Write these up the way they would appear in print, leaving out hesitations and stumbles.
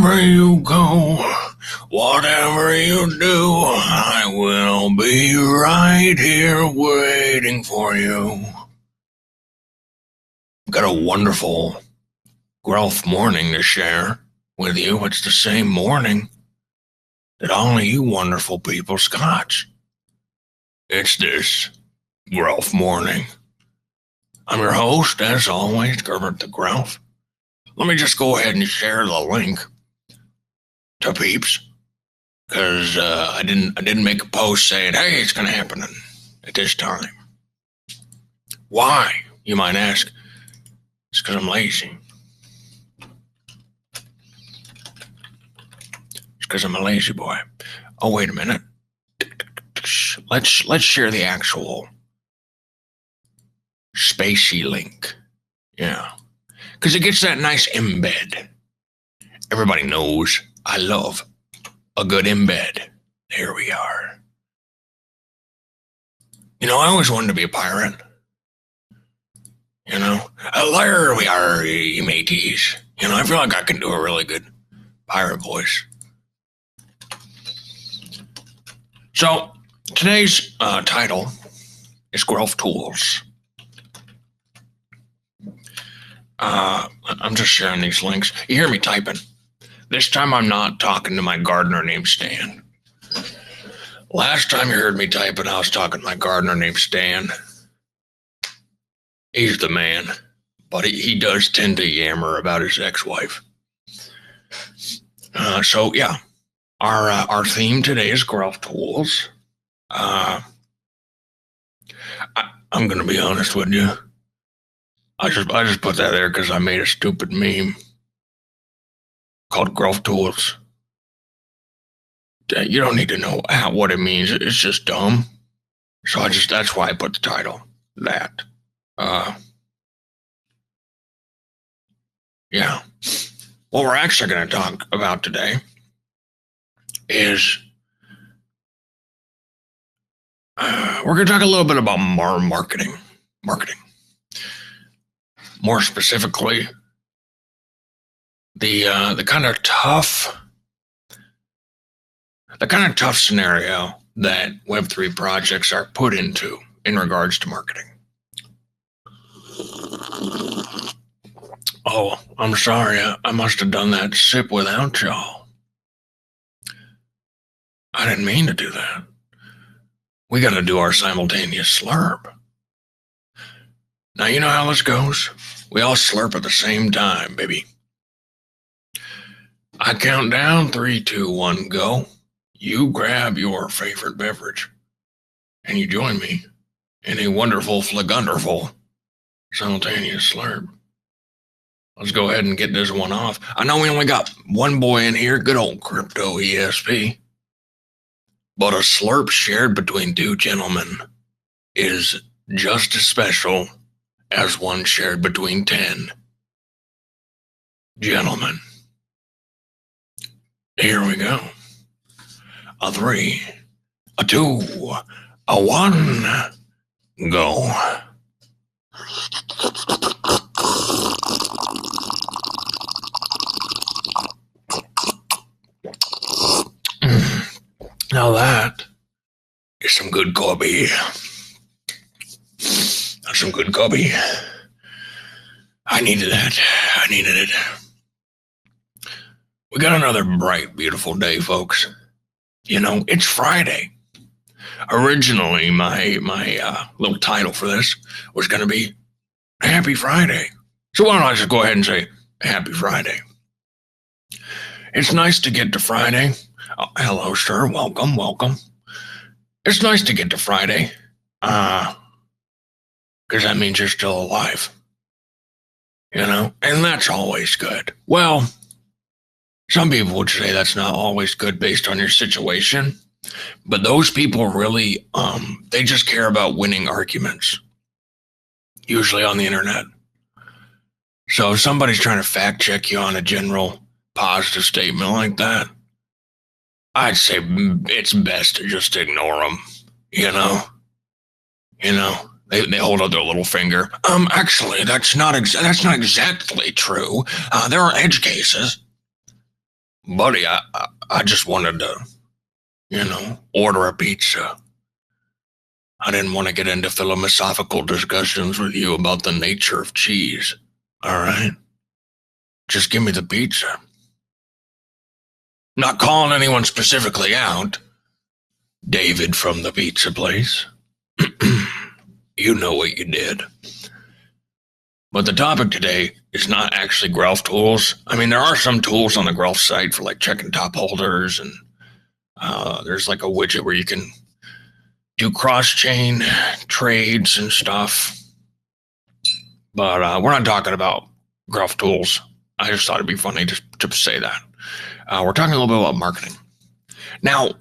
Wherever you go, whatever you do, I will be right here waiting for you. I've got a wonderful Grelf morning to share with you. It's the same morning that all of you wonderful people scotch. It's this Grelf morning. I'm your host, as always, Gerbert the Grelf. Let me just go ahead and share the link to peeps, because I didn't make a post saying, hey, it's going to happen at this time. Why, you might ask? It's because I'm lazy. It's because I'm a lazy boy. Oh, wait a minute. Let's share the actual spacey link. Yeah. Because it gets that nice embed. Everybody knows I love a good embed. There we are. You know, I always wanted to be a pirate. You know, there we are, you mateys. You know, I feel like I can do a really good pirate voice. So, today's title is Grelf Tools. I'm just sharing these links. You hear me typing. This time I'm not talking to my gardener named Stan. Last time you heard me typing, I was talking to my gardener named Stan. He's the man, but he does tend to yammer about his ex-wife. So yeah, our theme today is Grelf Tools. I'm gonna be honest with you. I just put that there because I made a stupid meme called Grelf Tools. You don't need to know what it means. It's just dumb. So that's why I put the title that. Yeah. What we're actually going to talk about today is we're going to talk a little bit about marketing. More specifically, the kind of tough scenario that Web3 projects are put into in regards to marketing. Oh, I'm sorry. I must have done that sip without y'all. I didn't mean to do that. We got to do our simultaneous slurp. Now, you know how this goes? We all slurp at the same time, baby. I count down 3, 2, 1, go. You grab your favorite beverage, and you join me in a wonderful, flagunderful simultaneous slurp. Let's go ahead and get this one off. I know we only got one boy in here, good old Crypto ESP. But a slurp shared between two gentlemen is just as special as one shared between 10 gentlemen. Here we go. A 3, a 2, a 1, go. Now that is some good coffee. That's some good coffee. I needed that. I needed it. We got another bright, beautiful day, folks. You know, it's Friday. Originally, my little title for this was going to be Happy Friday. So why don't I just go ahead and say Happy Friday? It's nice to get to Friday. Oh, hello, sir. Welcome. It's nice to get to Friday. Because that means you're still alive. You know? And that's always good. Well, some people would say that's not always good based on your situation. But those people really, they just care about winning arguments. Usually on the internet. So if somebody's trying to fact check you on a general positive statement like that, I'd say it's best to just ignore them, you know? They hold up their little finger. Actually, that's not exactly true. There are edge cases. buddy, I just wanted to, order a pizza. I didn't want to get into philosophical discussions with you about the nature of cheese. All right? Just give me the pizza. Not calling anyone specifically out. David from the pizza place. You know what you did. But the topic today is not actually Grelf tools. I mean, there are some tools on the Grelf site for like checking top holders, and there's like a widget where you can do cross-chain trades and stuff. But we're not talking about Grelf tools. I just thought it'd be funny to say that. We're talking a little bit about marketing. Now,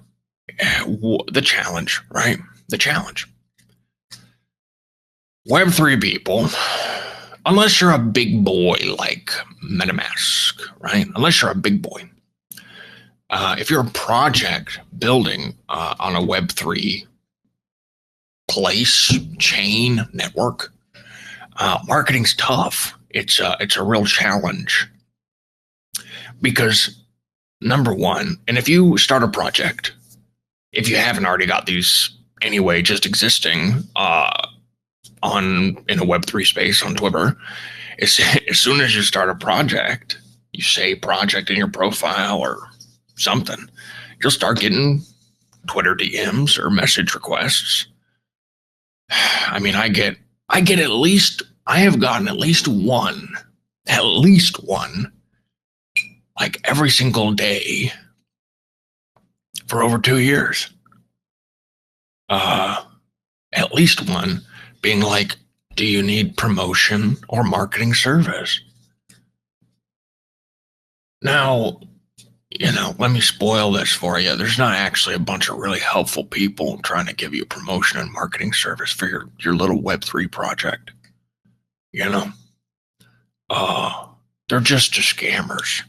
the challenge, right? The challenge. Web3 people, unless you're a big boy like MetaMask, right? Unless you're a big boy. If you're a project building on a Web3 place, chain, network, marketing's tough. It's a real challenge. Because, number one, and if you start a project, if you haven't already got these anyway, just existing in a Web3 space on Twitter, as soon as you start a project, you say project in your profile or something, you'll start getting Twitter DMs or message requests. I mean, I have gotten at least one, like every single day for over 2 years. At least one being like, do you need promotion or marketing service? Now, let me spoil this for you. There's not actually a bunch of really helpful people trying to give you promotion and marketing service for your little Web3 project. They're just scammers.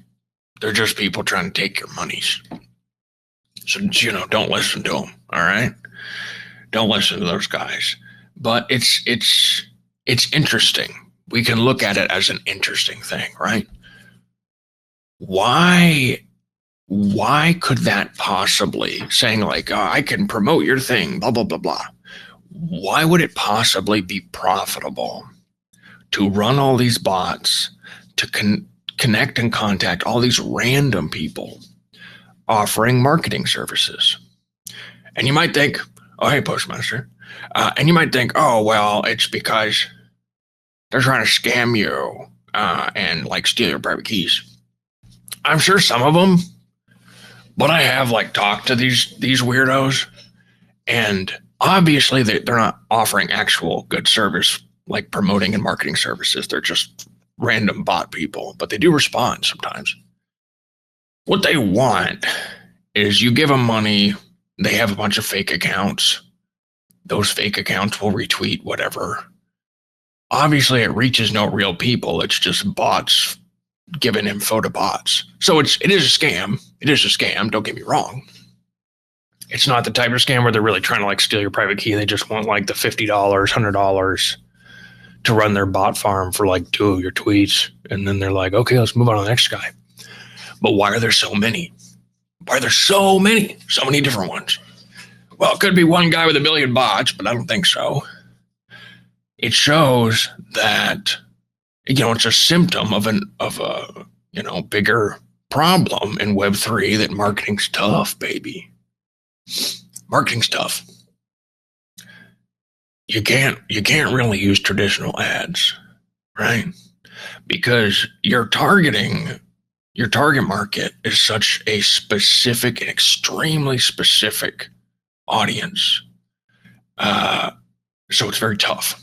They're just people trying to take your monies. So, don't listen to them, all right? Don't listen to those guys. But it's interesting. We can look at it as an interesting thing, right? Why could that possibly, saying like, I can promote your thing, blah, blah, blah, blah. Why would it possibly be profitable to run all these bots, to connect and contact all these random people offering marketing services? And you might think, oh, hey, Postmaster. And you might think, oh, well, it's because they're trying to scam you and like steal your private keys. I'm sure some of them, but I have like talked to these weirdos, and obviously they're not offering actual good service, like promoting and marketing services. They're just random bot people, but they do respond sometimes. What they want is you give them money. They have a bunch of fake accounts. Those fake accounts will retweet whatever. Obviously, it reaches no real people. It's just bots giving info to bots. So it is a scam. It is a scam. Don't get me wrong. It's not the type of scam where they're really trying to like steal your private key. They just want like the $50, $100 to run their bot farm for like 2 of your tweets. And then they're like, okay, let's move on to the next guy. But why are there so many? Why are there so many different ones? Well, it could be one guy with 1 million bots, but I don't think so. It shows that, it's a symptom of a bigger problem in Web3, that marketing's tough, baby. Marketing's tough. You can't really use traditional ads, right? Because your target market is such a specific and extremely specific audience. So it's very tough.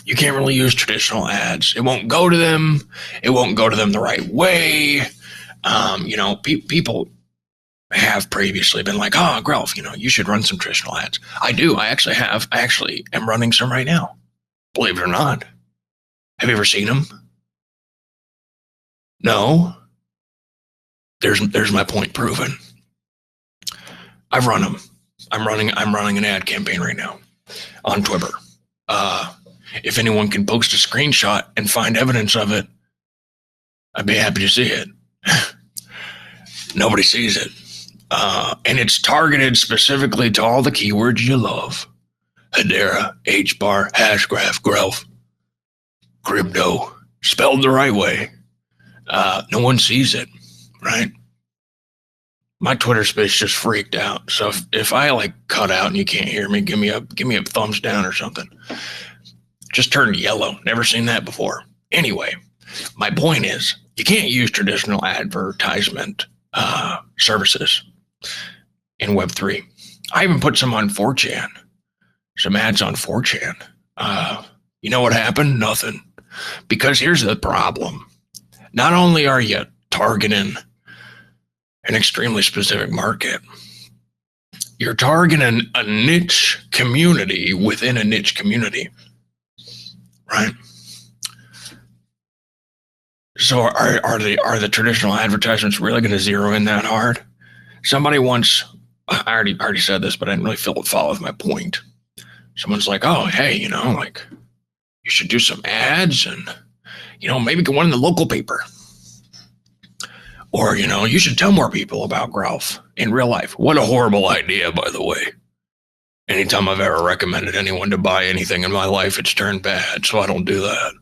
You can't really use traditional ads. It won't go to them. It won't go to them the right way. People have previously been like, oh, Grelf, you should run some traditional ads. I do. I actually have. I actually am running some right now. Believe it or not. Have you ever seen them? No. There's my point proven. I've run them. I'm running an ad campaign right now on Twitter. If anyone can post a screenshot and find evidence of it, I'd be happy to see it. Nobody sees it. And it's targeted specifically to all the keywords you love. Hedera, HBAR, Hashgraph, Grelf, crypto, spelled the right way. No one sees it, right? My Twitter space just freaked out. So if I like cut out and you can't hear me, give me a thumbs down or something. Just turned yellow. Never seen that before. Anyway, my point is you can't use traditional advertisement services in Web3. I even put some on 4chan. Some ads on 4chan. You know what happened? Nothing. Because here's the problem. Not only are you targeting an extremely specific market, you're targeting a niche community within a niche community, right? So are the traditional advertisements really going to zero in that hard? Somebody once, I already said this, but I didn't really follow with my point. Someone's like, oh, hey, you know, like you should do some ads and, you know, maybe get one in the local paper. Or, you know, you should tell more people about Grelf in real life. What a horrible idea, by the way. Anytime I've ever recommended anyone to buy anything in my life, it's turned bad, so I don't do that.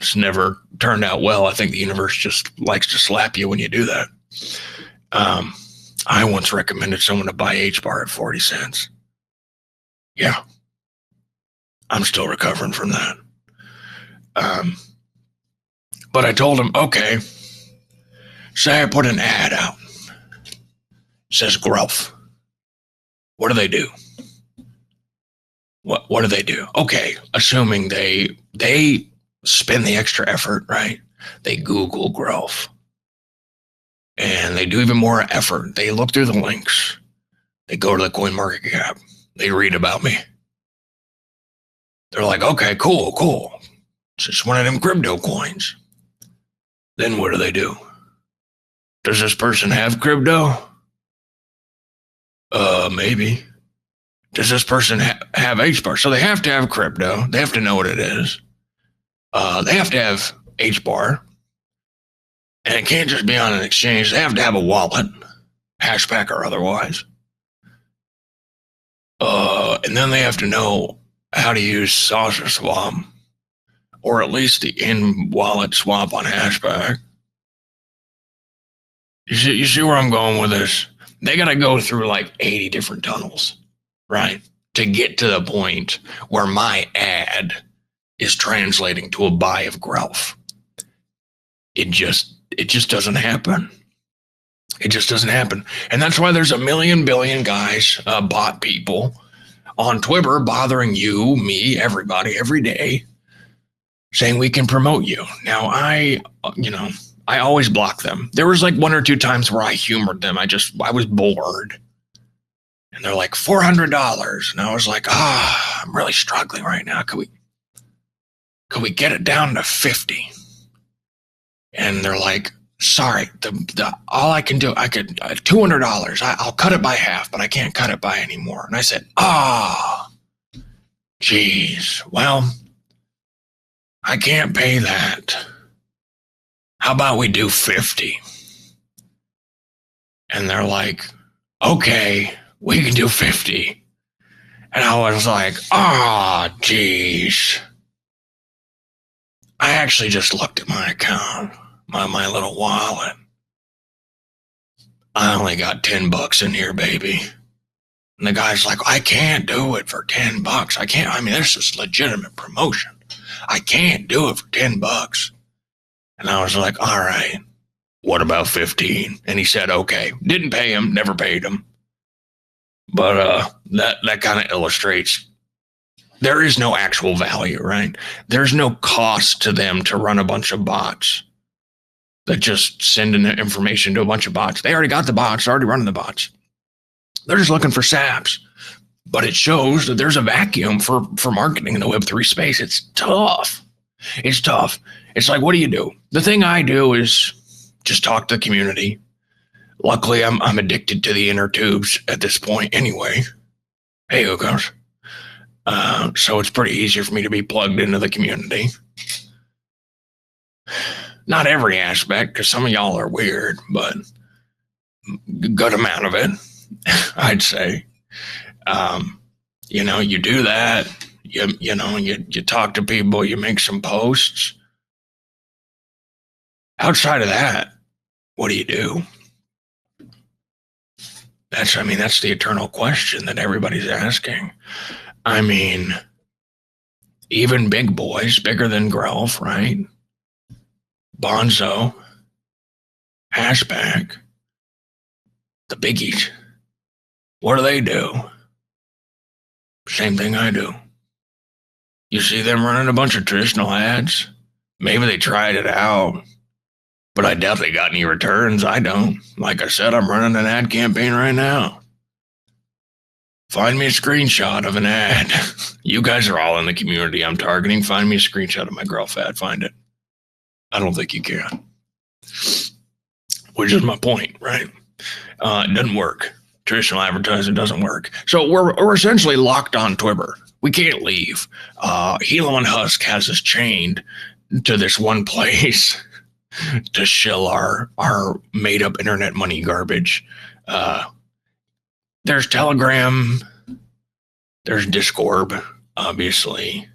It's never turned out well. I think the universe just likes to slap you when you do that. I once recommended someone to buy HBAR at 40 cents. Yeah. I'm still recovering from that. But I told him, okay, say I put an ad out. It says Grelf. What do? What do they do? Okay, assuming they spend the extra effort, right? They Google Grelf. And they do even more effort. They look through the links. They go to the CoinMarketCap. They read about me. They're like, okay, cool. It's just one of them crypto coins. Then what do? Does this person have crypto? Maybe. Does this person have HBAR? So they have to have crypto. They have to know what it is. They have to have HBAR. And it can't just be on an exchange. They have to have a wallet, Hashpack or otherwise. And then they have to know how to use Saucer Swap, or at least the in-wallet swap on Hashpack. You see where I'm going with this? They got to go through like 80 different tunnels, right, to get to the point where my ad is translating to a buy of Grelf. It just doesn't happen. It just doesn't happen. And that's why there's a billion guys, bot people on Twitter bothering you, me, everybody, every day, saying we can promote you. Now, I always block them. There was like one or two times where I humored them. I was bored. And they're like, $400. And I was like, I'm really struggling right now. Could we get it down to 50? And they're like, sorry, all I can do, I could $200. I'll cut it by half, but I can't cut it by anymore. And I said, geez, well, I can't pay that. How about we do 50? And they're like, okay, we can do 50. And I was like, geez. I actually just looked at my account, my little wallet. I only got $10 in here, baby. And the guy's like, I can't do it for $10. I can't. I mean, this is legitimate promotion. I can't do it for $10. And I was like, all right, what about 15? And he said, okay. Didn't pay him, never paid him. But that kind of illustrates there is no actual value, right? There's no cost to them to run a bunch of bots that just send in information to a bunch of bots. They already got the bots, already running the bots. They're just looking for saps. But it shows that there's a vacuum for marketing in the Web3 space. It's tough. It's tough. It's like, what do you do? The thing I do is just talk to the community. Luckily, I'm addicted to the inner tubes at this point anyway. Hey, hookers. So it's pretty easy for me to be plugged into the community. Not every aspect, because some of y'all are weird, but a good amount of it, I'd say. You do that. You talk to people. You make some posts. Outside of that, what do you do? That's the eternal question that everybody's asking. I mean, even big boys, bigger than Grelf, right? Bonzo, Hashback, the biggies. What do? Same thing I do. You see them running a bunch of traditional ads. Maybe they tried it out, but I doubt they got any returns. I don't. Like I said, I'm running an ad campaign right now. Find me a screenshot of an ad. You guys are all in the community I'm targeting. Find me a screenshot of my Grelf ad. Find it. I don't think you can. Which is my point, right? It doesn't work. Traditional advertising doesn't work. So we're essentially locked on Twitter. We can't leave. Elon Musk has us chained to this one place to shill our made up internet money garbage. There's Telegram. There's Discord, obviously.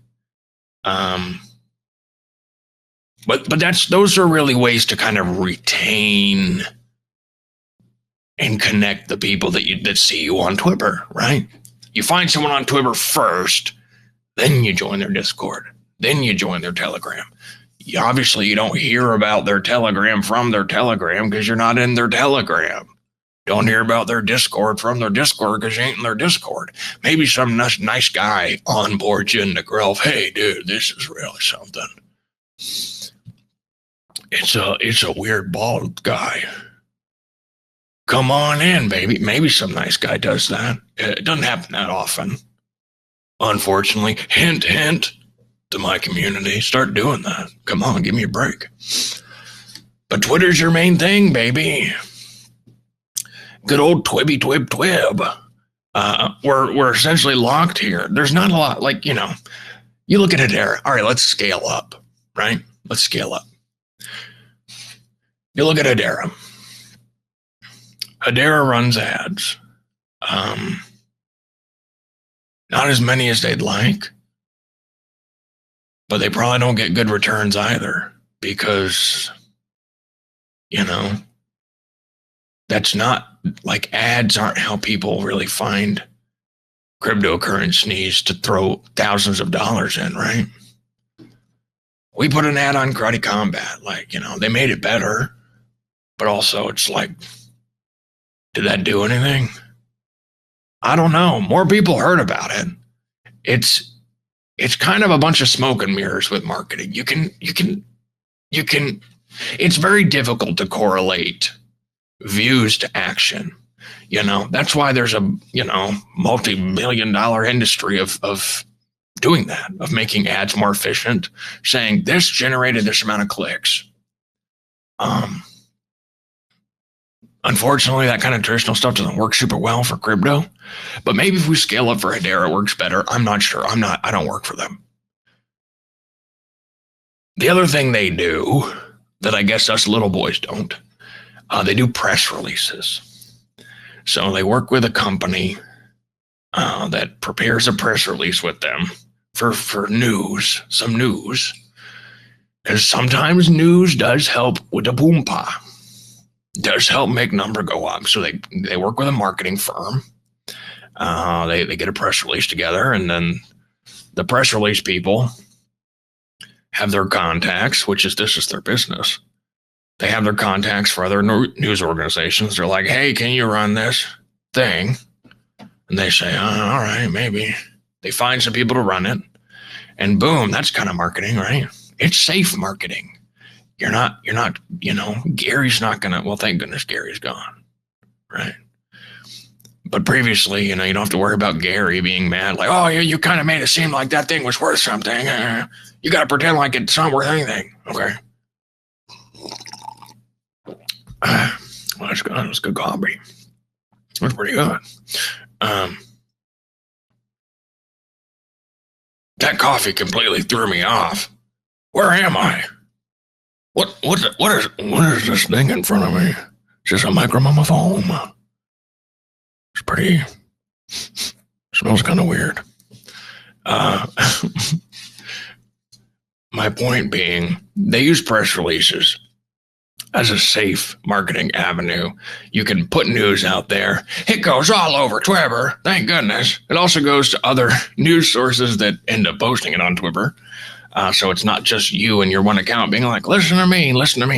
But those are really ways to kind of retain and connect the people that see you on Twitter, right? You find someone on Twitter first, then you join their Discord, then you join their Telegram. Obviously, you don't hear about their Telegram from their Telegram because you're not in their Telegram. Don't hear about their Discord from their Discord because you ain't in their Discord. Maybe some nice guy onboards you into Grelf. Hey, dude, this is really something. It's a weird bald guy. Come on in, baby. Maybe some nice guy does that. It doesn't happen that often. Unfortunately, hint, hint to my community. Start doing that. Come on, give me a break. But Twitter's your main thing, baby. Good old twibby twib twib. We're essentially locked here. There's not a lot, you look at Hedera. All right, let's scale up, right? Let's scale up. You look at Hedera. Hedera runs ads. Not as many as they'd like, but they probably don't get good returns either because, that's not ads aren't how people really find cryptocurrencies to throw thousands of dollars in, right? We put an ad on Karate Combat, they made it better, but also it's did that do anything? I don't know. More people heard about it. It's kind of a bunch of smoke and mirrors with marketing. You can it's very difficult to correlate views to action. That's why there's a, multi-million-dollar industry of doing that, of making ads more efficient, saying this generated this amount of clicks. Unfortunately, that kind of traditional stuff doesn't work super well for crypto, but maybe if we scale up for Hedera, it works better. I'm not sure. I don't work for them. The other thing they do that I guess us little boys don't, they do press releases. So they work with a company that prepares a press release with them for news, some news. Because sometimes news does help with the boompa. Does help make number go up. So they work with a marketing firm. They get a press release together, and then the press release people have their contacts, this is their business. They have their contacts for other news organizations. They're like, hey, can you run this thing? And they say, all right, maybe. They find some people to run it, and boom, that's kind of marketing, right? It's safe marketing. You're not, Gary's not going to, well, thank goodness Gary's gone, right? But previously, you don't have to worry about Gary being mad, oh, you kind of made it seem like that thing was worth something. You got to pretend like it's not worth anything, okay? Well, that's good. It was good coffee. It was pretty good. That coffee completely threw me off. Where am I? What is this thing in front of me? It's just a micromomophone. It's pretty. Smells kind of weird. Uh, my point being, they use press releases as a safe marketing avenue. You can put news out there. It goes all over Twitter. Thank goodness. It also goes to other news sources that end up posting it on Twitter. So it's not just you and your one account being like, listen to me,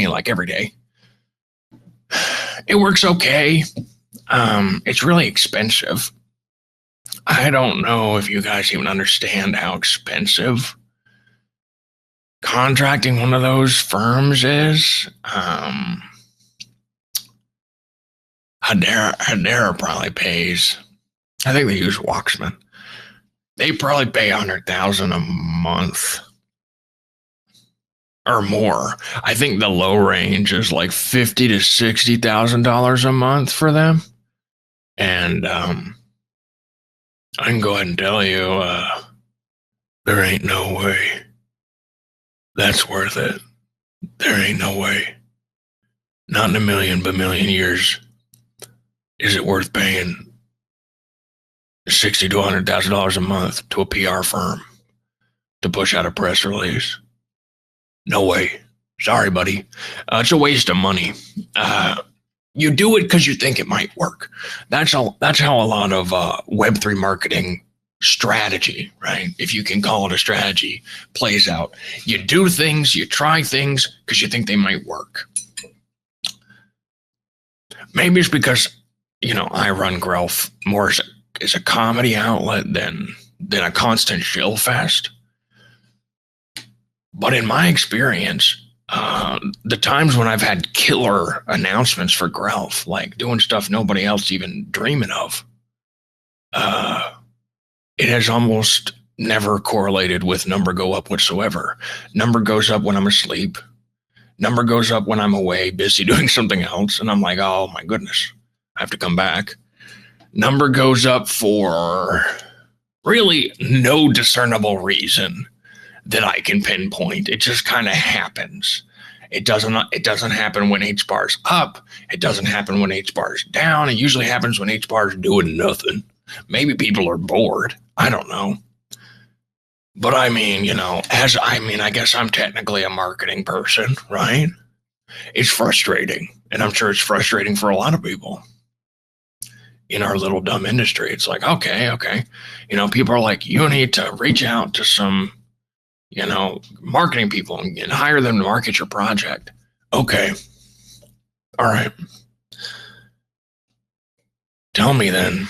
like every day. It works okay. It's really expensive. I don't know if you guys even understand how expensive contracting one of those firms is. Hedera probably pays. I think they use Waxman. They probably pay $100,000 a month or more. I think the low range is like $50,000 to $60,000 a month for them. And I can go ahead and tell you, there ain't no way that's worth it. There ain't no way. Not in a million years is it worth paying $60,000 to $100,000 a month to a PR firm to push out a press release. No way. Sorry, buddy. It's a waste of money. You do it because you think it might work. That's how a lot of Web3 marketing strategy, right? If you can call it a strategy, plays out. You do things, you try things because you think they might work. Maybe it's because, I run Grelf more as a comedy outlet than a constant shill fest. But in my experience, the times when I've had killer announcements for Grelf, like doing stuff nobody else even dreaming of, it has almost never correlated with number go up whatsoever. Number goes up when I'm asleep. Number goes up when I'm away, busy doing something else. And I'm like, oh my goodness, I have to come back. Number goes up for really no discernible reason that I can pinpoint. It just kind of happens. It doesn't happen when H bar's up. It doesn't happen when H bar's down. It usually happens when H bar's doing nothing. Maybe people are bored. I don't know. But I mean, I guess I'm technically a marketing person, right? It's frustrating. And I'm sure it's frustrating for a lot of people in our little dumb industry. It's like, okay. People are like, you need to reach out to some, marketing people and hire them to market your project. Okay. All right. Tell me then,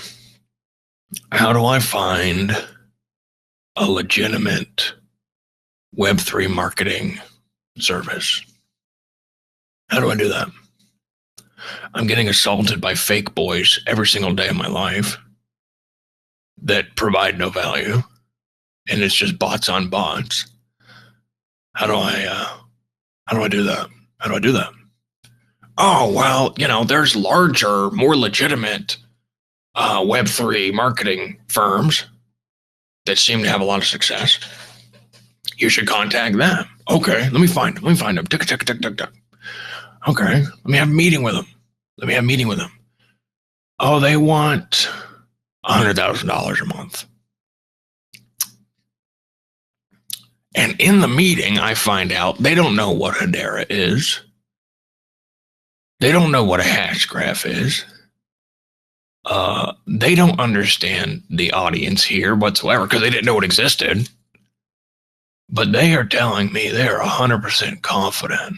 how do I find a legitimate Web3 marketing service? How do I do that? I'm getting assaulted by fake boys every single day of my life that provide no value, and it's just bots on bots. How do I do that? How do I do that? Oh, well, there's larger, more legitimate Web3 marketing firms that seem to have a lot of success. You should contact them. Okay, let me find them. Tick, tick, tick, tick, tick. Okay, let me have a meeting with them. Oh, they want $100,000 a month. And in the meeting, I find out they don't know what Hedera is. They don't know what a hash graph is. They don't understand the audience here whatsoever because they didn't know it existed. But they are telling me they're 100% confident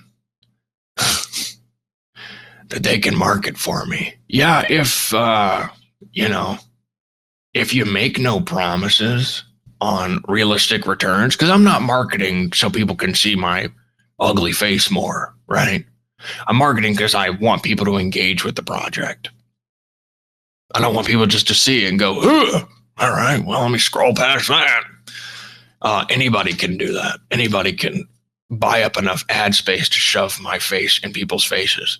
that they can market for me. Yeah, if you make no promises on realistic returns, because I'm not marketing so people can see my ugly face more, right? I'm marketing because I want people to engage with the project. I don't want people just to see it and go, ugh, all right, well, let me scroll past that. Anybody can do that. Anybody can buy up enough ad space to shove my face in people's faces.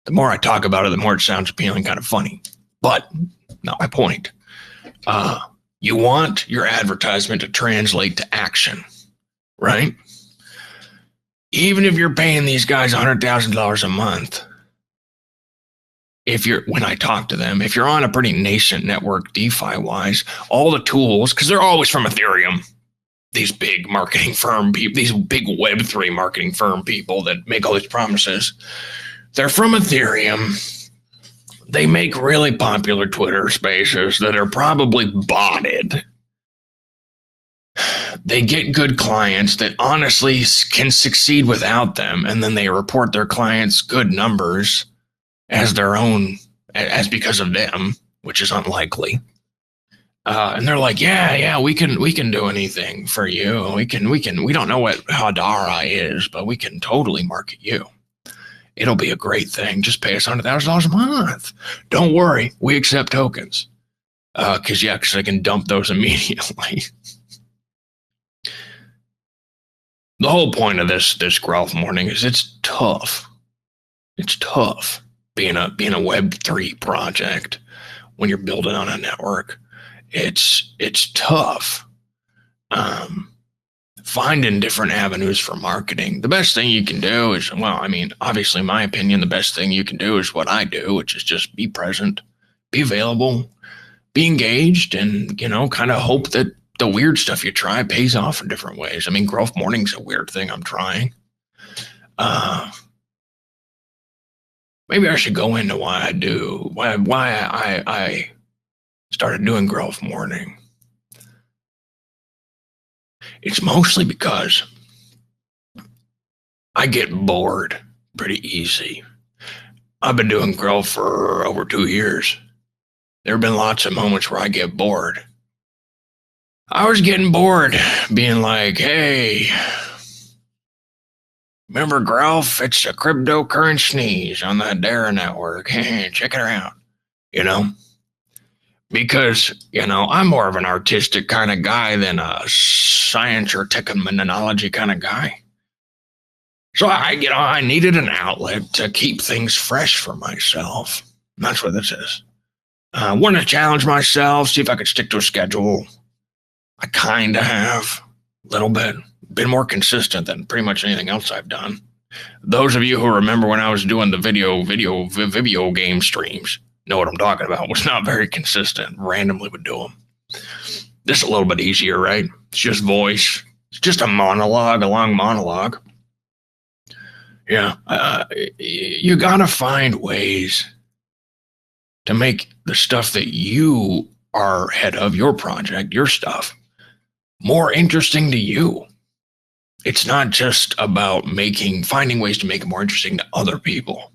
The more I talk about it, the more it sounds appealing, kind of funny. But not my point. You want your advertisement to translate to action, right? even if you're paying these guys $100,000 a month, when I talk to them, if you're on a pretty nascent network DeFi wise, all the tools, because they're always from Ethereum, these big marketing firm people, these big Web3 marketing firm people that make all these promises, they're from Ethereum. They make really popular Twitter spaces that are probably botted. They get good clients that honestly can succeed without them, and then they report their clients' good numbers as their own, as because of them, which is unlikely. And they're like, yeah, we can do anything for you. We don't know what Hadara is, but we can totally market you. It'll be a great thing. Just pay us $100,000 a month. Don't worry, we accept tokens. Because I can dump those immediately. The whole point of this Grelf morning is it's tough. It's tough being a Web3 project when you're building on a network. It's tough. Finding different avenues for marketing. The best thing you can do is, obviously, in my opinion, the best thing you can do is what I do, which is just be present, be available, be engaged, and, kind of hope that the weird stuff you try pays off in different ways. Growth Morning's a weird thing I'm trying. Maybe I should go into why I started doing Growth Morning. It's mostly because I get bored pretty easy. I've been doing Grelf for over 2 years. There have been lots of moments where I get bored. I was getting bored being like, hey, remember Grelf? It's a cryptocurrency on the Hadara network. Check it out. Because, I'm more of an artistic kind of guy than a science or technology kind of guy. So I needed an outlet to keep things fresh for myself. And that's what this is. I want to challenge myself, see if I could stick to a schedule. I kind of have a little bit. Been more consistent than pretty much anything else I've done. Those of you who remember when I was doing the video game streams know what I'm talking about. Was not very consistent. Randomly would do them. This is a little bit easier, right? It's just voice. It's just a long monologue. Yeah. You gotta find ways to make the stuff that you are head of, your project, your stuff, more interesting to you. It's not just about finding ways to make it more interesting to other people.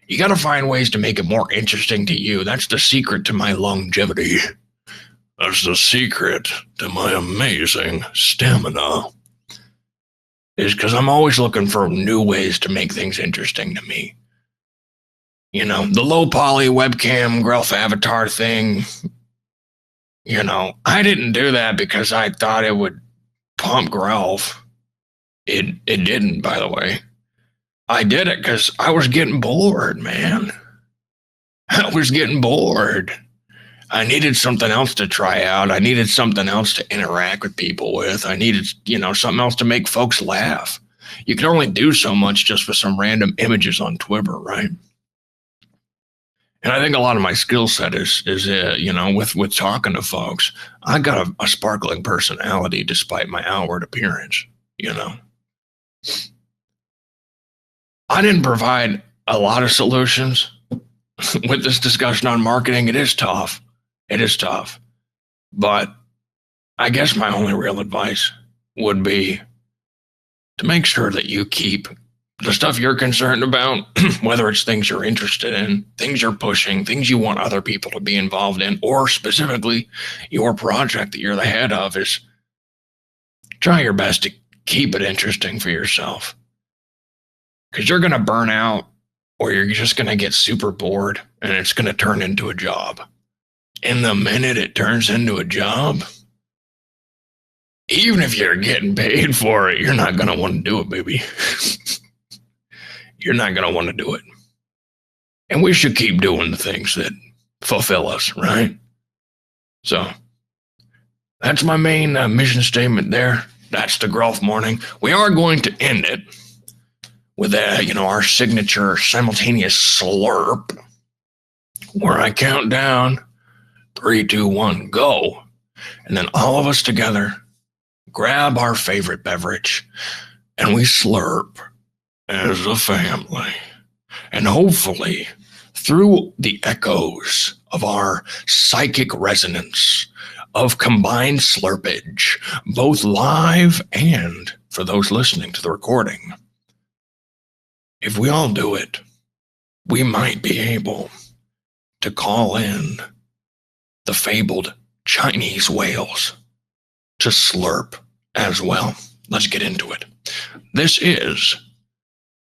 You got to find ways to make it more interesting to you. That's the secret to my longevity. That's the secret to my amazing stamina. Is because I'm always looking for new ways to make things interesting to me. The low poly webcam Grelf avatar thing. I didn't do that because I thought it would pump Grelf. It didn't, by the way. I did it because I was getting bored, man. I was getting bored. I needed something else to try out. I needed something else to interact with people with. I needed, something else to make folks laugh. You can only do so much just with some random images on Twitter, right? And I think a lot of my skill set is with talking to folks. I got a sparkling personality despite my outward appearance, I didn't provide a lot of solutions with this discussion on marketing. It is tough. But I guess my only real advice would be to make sure that you keep the stuff you're concerned about, whether it's things you're interested in, things you're pushing, things you want other people to be involved in, or specifically your project that you're the head of, is try your best to keep it interesting for yourself. Because you're going to burn out, or you're just going to get super bored, and it's going to turn into a job. And the minute it turns into a job, even if you're getting paid for it, you're not going to want to do it, baby. You're not going to want to do it. And we should keep doing the things that fulfill us, right? So that's my main mission statement there. That's the Grelf morning. We are going to end it with our signature simultaneous slurp, where I count down 3, 2, 1, go. And then all of us together grab our favorite beverage and we slurp as a family. And hopefully, through the echoes of our psychic resonance of combined slurpage, both live and for those listening to the recording, if we all do it, we might be able to call in the fabled Chinese whales to slurp as well. Let's get into it. This is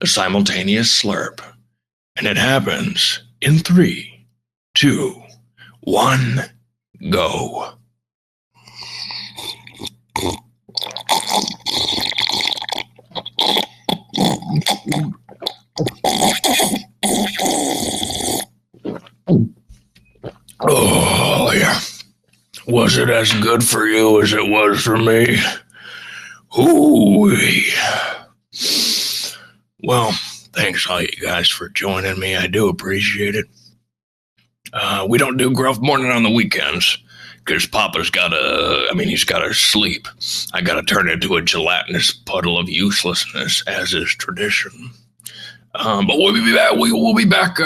a simultaneous slurp, and it happens in 3, 2, 1, go. Oh, yeah. Was it as good for you as it was for me? Ooh. Well, thanks all you guys for joining me. I do appreciate it. We don't do Grelf Morning on the weekends because Papa's he's gotta sleep. I gotta turn into a gelatinous puddle of uselessness, as is tradition. But we'll be back. We will be back.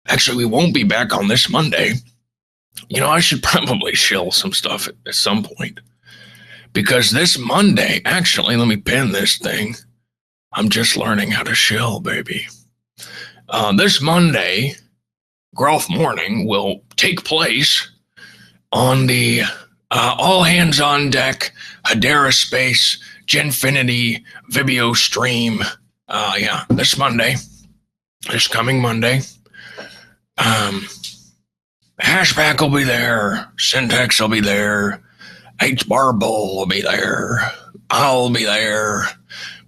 Actually, we won't be back on this Monday. I should probably shill some stuff at some point. Because this Monday, actually, let me pin this thing. I'm just learning how to shill, baby. This Monday, Grelf Morning will take place on the All Hands on Deck Hedera Space Genfinity Vibio stream. This Monday. This coming Monday. Hashback will be there. Syntax will be there. H-Bar Bull will be there. I'll be there.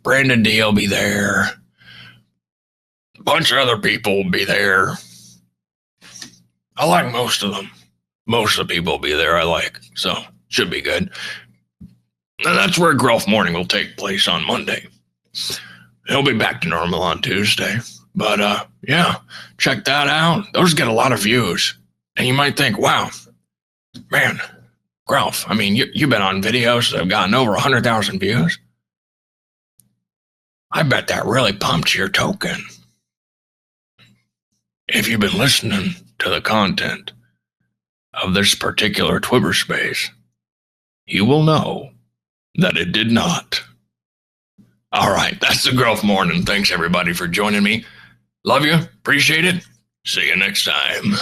Brandon D will be there. A bunch of other people will be there. I like most of them. Most of the people will be there I like. So, should be good. And that's where Grelf Morning will take place on Monday. He'll be back to normal on Tuesday. But, check that out. Those get a lot of views. And you might think, wow, man, Grelf, you've been on videos that have gotten over 100,000 views. I bet that really pumped your token. If you've been listening to the content of this particular Twitter space, you will know that it did not. All right, that's the Grelf Morning. Thanks, everybody, for joining me. Love you. Appreciate it. See you next time.